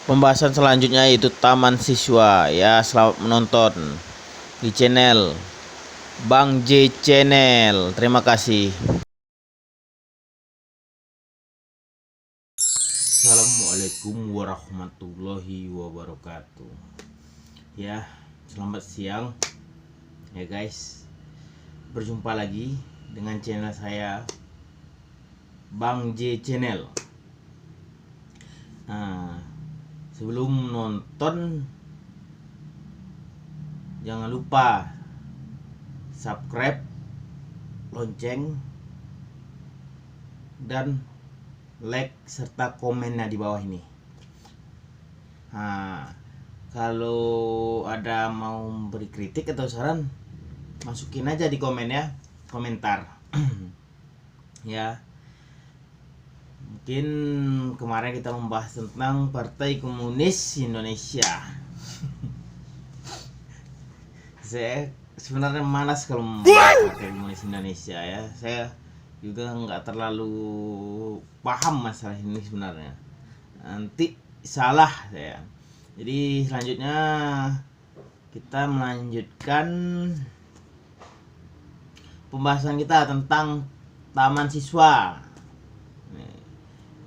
Pembahasan selanjutnya yaitu Taman Siswa ya. Selamat menonton di channel Bang J Channel. Terima kasih. Assalamualaikum warahmatullahi wabarakatuh. Ya, selamat siang ya guys. Berjumpa lagi dengan channel saya Bang J Channel. Nah, sebelum nonton jangan lupa subscribe, lonceng, dan like serta komennya di bawah ini. Nah, kalau ada mau beri kritik atau saran, masukin aja di komen ya, komentar. Ya, mungkin kemarin kita membahas tentang Partai Komunis Indonesia. Saya sebenarnya malas kalau membahas Partai Komunis Indonesia ya. Saya juga nggak terlalu paham masalah ini sebenarnya. Nanti salah saya. Jadi selanjutnya kita melanjutkan pembahasan kita tentang Taman Siswa.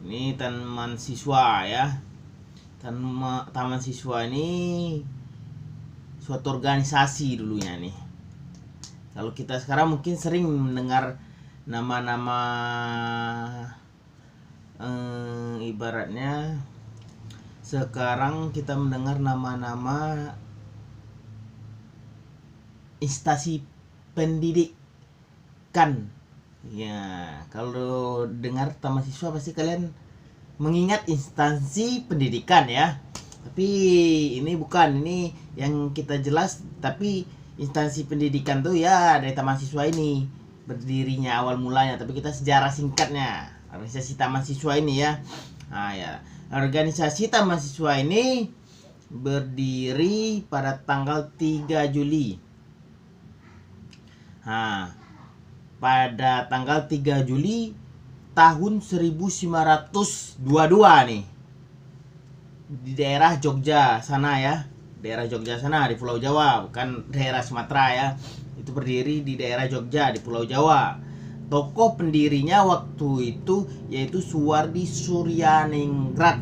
Ini Taman Siswa ya. Taman Siswa ini suatu organisasi dulunya nih. Kalau kita sekarang mungkin sering mendengar nama-nama ibaratnya sekarang kita mendengar nama-nama instansi pendidikan. Ya, kalau dengar Taman Siswa pasti kalian mengingat instansi pendidikan ya. Tapi ini bukan, ini yang kita jelas. Tapi instansi pendidikan tuh ya dari Taman Siswa ini berdirinya awal mulanya. Tapi kita sejarah singkatnya organisasi Taman Siswa ini ya. Nah ya, organisasi Taman Siswa ini berdiri pada tanggal 3 Juli. Nah, pada tanggal 3 Juli tahun 1922 nih. Di daerah Jogja sana ya. Daerah Jogja sana di Pulau Jawa, bukan daerah Sumatera ya. Itu berdiri di daerah Jogja di Pulau Jawa. Tokoh pendirinya waktu itu yaitu Suwardi Suryaningrat.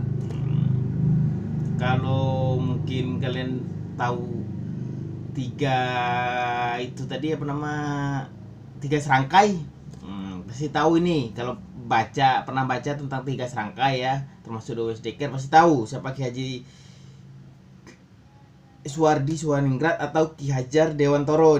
Kalau mungkin kalian tahu tiga serangkai, pasti tahu ini. Kalau pernah baca tentang tiga serangkai ya, termasuk Dewes Dekker, pasti tahu siapa Ki Haji Suwardi Suryaningrat atau Ki Hajar Dewantoro.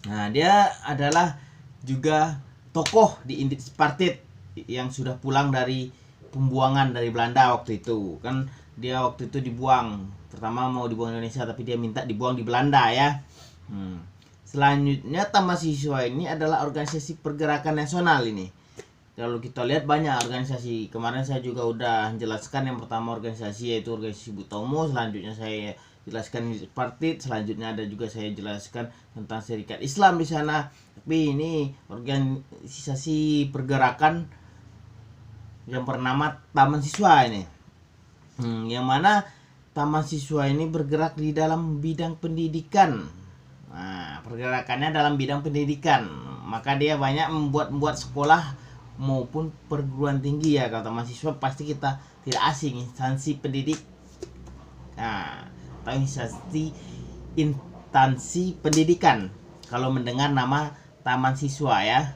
Nah, dia adalah juga tokoh di Indit Spartit yang sudah pulang dari pembuangan dari Belanda waktu itu. Kan dia waktu itu dibuang. Pertama mau dibuang Indonesia, tapi dia minta dibuang di Belanda ya. Selanjutnya Taman Siswa ini adalah organisasi pergerakan nasional ini. Kalau kita lihat banyak organisasi. Kemarin saya juga udah jelaskan yang pertama organisasi yaitu organisasi Butomo. Selanjutnya saya jelaskan Partit. Selanjutnya ada juga saya jelaskan tentang Serikat Islam di sana. Tapi ini organisasi pergerakan yang bernama Taman Siswa ini. Yang mana Taman Siswa ini bergerak di dalam bidang pendidikan. Nah, pergerakannya dalam bidang pendidikan. Maka dia banyak membuat sekolah maupun perguruan tinggi ya. Kalau Taman Siswa pasti kita tidak asing, instansi pendidik. Nah, atau instansi pendidikan kalau mendengar nama Taman Siswa ya.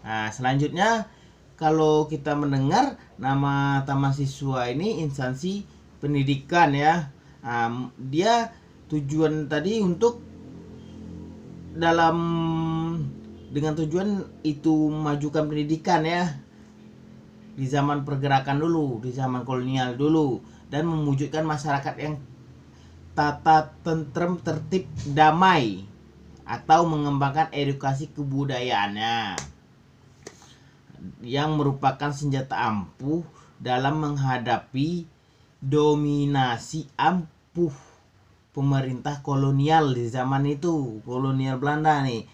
Nah, selanjutnya kalau kita mendengar nama Taman Siswa ini instansi pendidikan ya. Dia tujuan tadi untuk dengan tujuan itu memajukan pendidikan ya di zaman pergerakan dulu, di zaman kolonial dulu, dan mewujudkan masyarakat yang tata tentrem, tertib, damai, atau mengembangkan edukasi kebudayaannya yang merupakan senjata ampuh dalam menghadapi dominasi ampuh pemerintah kolonial di zaman itu, kolonial Belanda nih.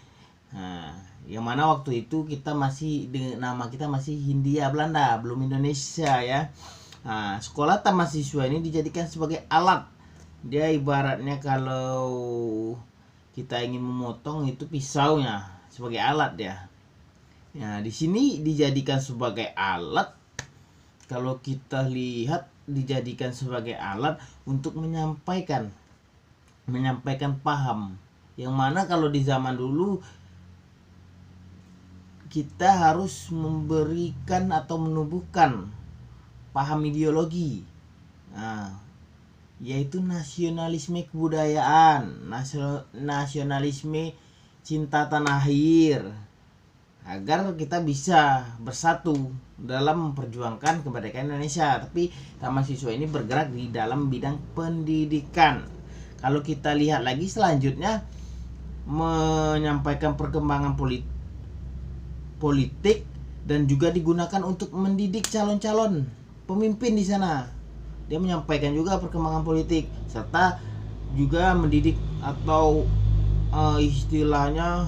Nah, yang mana waktu itu kita masih nama kita masih Hindia Belanda, belum Indonesia ya. Nah, sekolah taman siswa ini dijadikan sebagai alat. Dia ibaratnya kalau kita ingin memotong itu pisaunya sebagai alat dia. Nah, di sini dijadikan sebagai alat. Kalau kita lihat dijadikan sebagai alat untuk menyampaikan paham. Yang mana kalau di zaman dulu kita harus memberikan atau menumbuhkan paham ideologi. Nah, yaitu nasionalisme kebudayaan, nasionalisme cinta tanah air, agar kita bisa bersatu dalam memperjuangkan kemerdekaan Indonesia. Tapi taman siswa ini bergerak di dalam bidang pendidikan. Kalau kita lihat lagi selanjutnya, menyampaikan perkembangan politik dan juga digunakan untuk mendidik calon-calon pemimpin di sana. Dia menyampaikan juga perkembangan politik serta juga mendidik atau istilahnya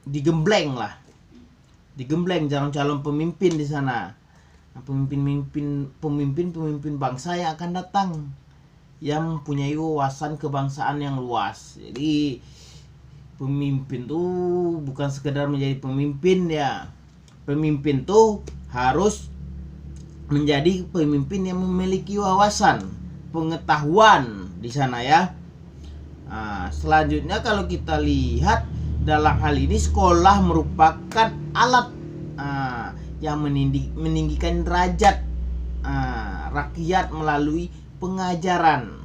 digembleng calon-calon pemimpin di sana. Nah, pemimpin bangsa yang akan datang yang mempunyai wawasan kebangsaan yang luas. Jadi pemimpin tuh bukan sekedar menjadi pemimpin ya. Pemimpin tuh harus menjadi pemimpin yang memiliki wawasan, pengetahuan di sana ya. Nah, selanjutnya kalau kita lihat dalam hal ini sekolah merupakan alat yang meninggikan derajat rakyat melalui pengajaran.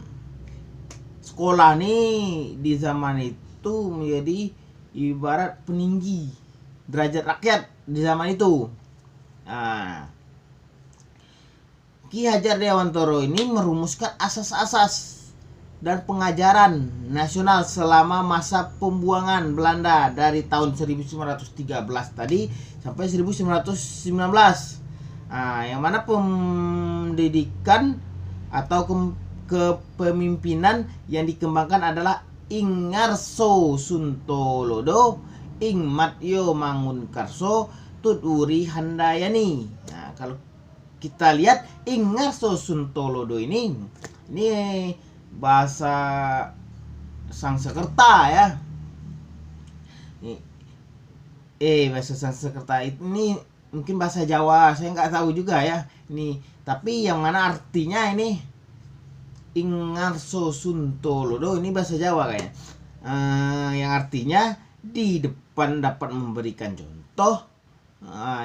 Sekolah nih di zaman itu menjadi ibarat peninggi derajat rakyat di zaman itu. Ki Hajar Dewantara ini merumuskan asas-asas dan pengajaran nasional selama masa pembuangan Belanda dari tahun 1913 tadi sampai 1919. Yang mana pendidikan atau kepemimpinan yang dikembangkan adalah Ingarso Suntolodo, Ingmatyo Mangunkarso, Tuturi Handayani. Nah, kalau kita lihat Ingarso Suntolodo ini bahasa Sanskerta ya. Bahasa Sanskerta ini mungkin bahasa Jawa, saya nggak tahu juga ya. Ini tapi yang mana artinya ini Ingarso Suntolodo ini bahasa Jawa kayaknya. Yang artinya di depan dapat memberikan contoh.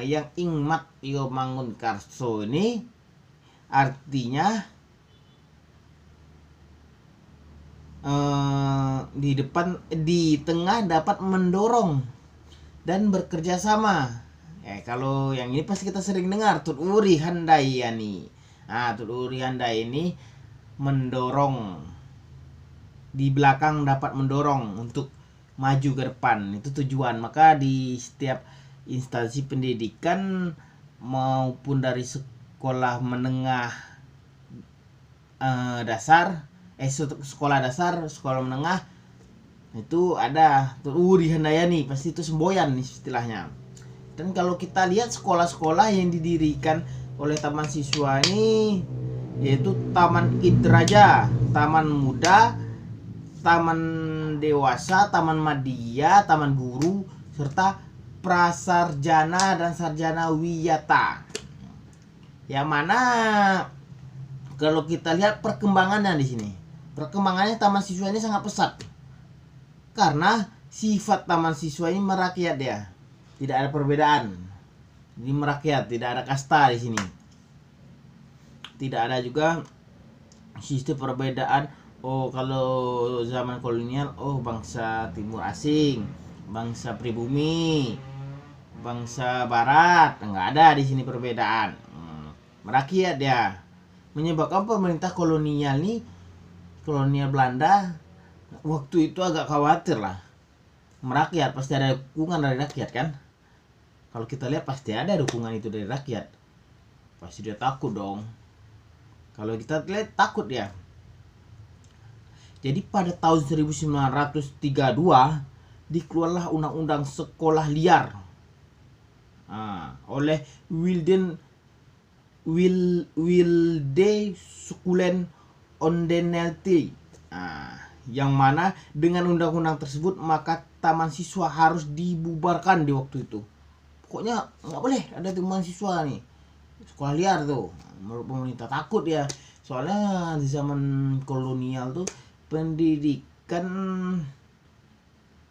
Yang Ingmatyo Mangunkarso ini artinya di tengah dapat mendorong dan bekerja sama. Kalau yang ini pasti kita sering dengar Tuturi Handayani. Tuturi Handayani mendorong, di belakang dapat mendorong untuk maju ke depan, itu tujuan. Maka di setiap instansi pendidikan maupun dari sekolah menengah dasar, sekolah dasar, sekolah menengah itu ada Tuturi Handayani, pasti itu semboyan istilahnya. Dan kalau kita lihat sekolah-sekolah yang didirikan oleh taman siswa ini yaitu Taman Idraja, Taman Muda, Taman Dewasa, Taman Madya, Taman Guru, serta Prasarjana dan Sarjana Wiyata. Yang mana kalau kita lihat perkembangannya di sini, perkembangannya taman siswa ini sangat pesat. Karena sifat taman siswa ini merakyat ya. Tidak ada perbedaan. Ini merakyat, tidak ada kasta di sini. Tidak ada juga sistem perbedaan. Kalau zaman kolonial, bangsa timur asing, bangsa pribumi, bangsa barat, enggak ada di sini perbedaan. Merakyat ya. Menyebabkan pemerintah kolonial Belanda waktu itu agak khawatir lah. Merakyat, pasti ada dukungan dari rakyat kan. Kalau kita lihat pasti ada dukungan itu dari rakyat. Pasti dia takut dong. Kalau kita lihat takut ya. Jadi pada tahun 1932 dikeluarlah undang-undang sekolah liar oleh Wilde Sukulen Ondenelti, yang mana dengan undang-undang tersebut maka taman siswa harus dibubarkan di waktu itu. Pokoknya nggak boleh ada taman siswa nih, sekolah liar tuh. Menurut pemerintah takut ya, soalnya di zaman kolonial tuh pendidikan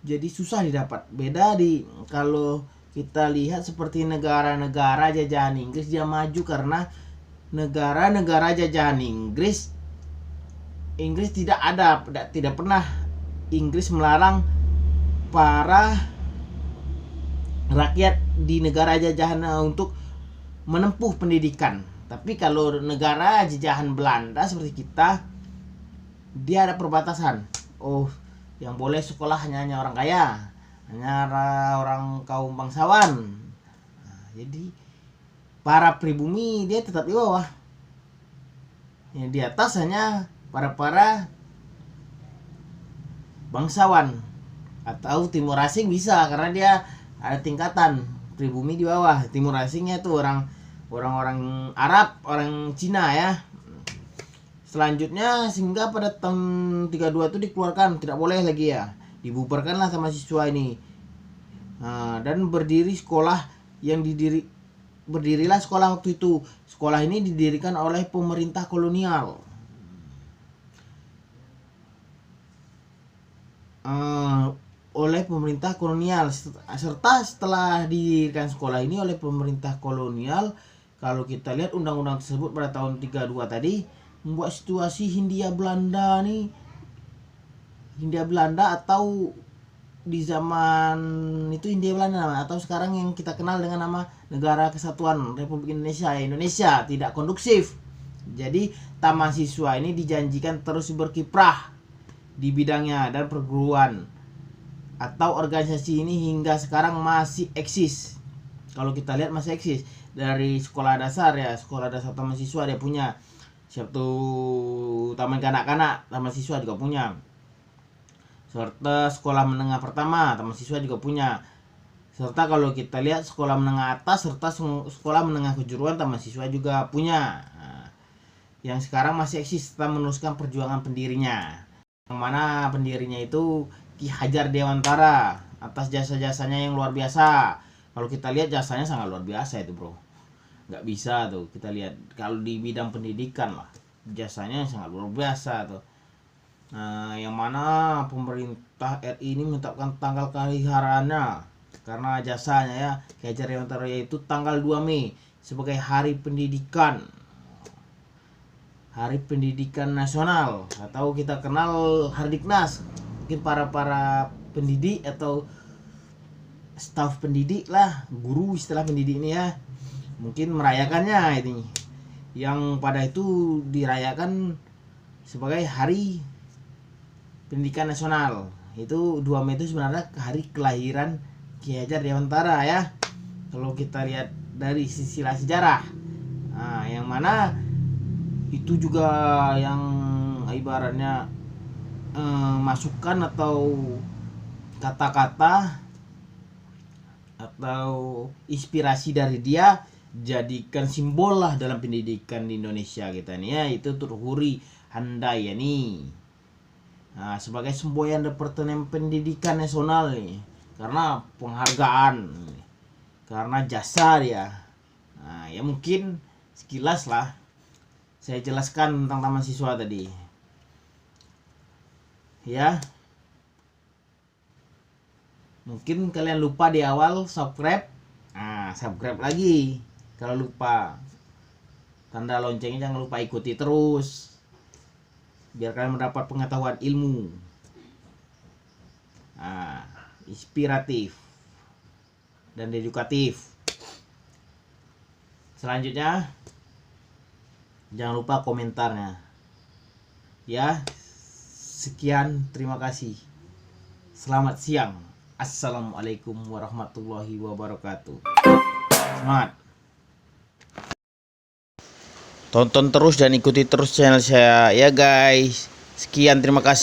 jadi susah didapat. Beda di kalau kita lihat seperti negara-negara jajahan Inggris, dia maju karena negara-negara jajahan Inggris tidak pernah Inggris melarang para rakyat di negara jajahan untuk menempuh pendidikan. Tapi kalau negara jajahan Belanda seperti kita, dia ada perbatasan. Oh, yang boleh sekolah hanya orang kaya, hanya orang kaum bangsawan. Jadi para pribumi dia tetap di bawah. Yang di atas hanya para bangsawan atau timur asing bisa, karena dia ada tingkatan pribumi di bawah. Timur asingnya tuh orang-orang Arab, orang Cina ya. Selanjutnya sehingga pada tahun 32 itu dikeluarkan, tidak boleh lagi ya, dibubarkanlah sama siswa ini. Dan berdirilah sekolah waktu itu. Sekolah ini didirikan oleh pemerintah kolonial. Serta setelah didirikan sekolah ini oleh pemerintah kolonial, kalau kita lihat undang-undang tersebut pada tahun 32 tadi membuat situasi Hindia Belanda atau di zaman itu Hindia Belanda atau sekarang yang kita kenal dengan nama Negara Kesatuan Republik Indonesia tidak kondusif. Jadi taman siswa ini dijanjikan terus berkiprah di bidangnya, dan perguruan atau organisasi ini hingga sekarang masih eksis. Kalau kita lihat masih eksis. Dari sekolah dasar ya, sekolah dasar taman siswa dia punya. Siap tuh taman kanak-kanak, taman siswa juga punya. Serta sekolah menengah pertama, taman siswa juga punya. Serta kalau kita lihat sekolah menengah atas serta sekolah menengah kejuruan, taman siswa juga punya. Yang sekarang masih eksis setelah meneruskan perjuangan pendirinya. Yang mana pendirinya itu Ki Hajar Dewantara atas jasa-jasanya yang luar biasa. Kalau kita lihat jasanya sangat luar biasa itu bro. Nggak bisa tuh kita lihat kalau di bidang pendidikan lah, jasanya sangat luar biasa tuh. Yang mana pemerintah RI ini menetapkan tanggal kehariannya karena jasanya ya, Ki Hajar Dewantara, yaitu tanggal 2 Mei sebagai Hari Pendidikan. Hari Pendidikan Nasional atau kita kenal Hardiknas. Mungkin para pendidik atau staf pendidik lah, guru istilah pendidik ini ya, mungkin merayakannya ini, yang pada itu dirayakan sebagai Hari Pendidikan Nasional. Itu 2 Mei itu sebenarnya hari kelahiran Ki Hajar Dewantara ya, kalau kita lihat dari silsilah sejarah. Yang mana itu juga yang ibaratnya masukan atau kata-kata atau inspirasi dari dia jadikan simbol lah dalam pendidikan di Indonesia kita nih ya, itu Turhuri Handayani. Sebagai semboyan Departemen Pendidikan Nasional nih, karena penghargaan, karena jasa dia. Ya mungkin sekilas lah saya jelaskan tentang taman siswa tadi ya. Mungkin kalian lupa di awal subscribe, subscribe lagi. Kalau lupa tanda loncengnya jangan lupa ikuti terus, biar kalian mendapat pengetahuan ilmu inspiratif dan edukatif. Selanjutnya jangan lupa komentarnya ya. Sekian, terima kasih. Selamat siang. Assalamualaikum warahmatullahi wabarakatuh. Semangat. Tonton terus dan ikuti terus channel saya ya guys. Sekian, terima kasih.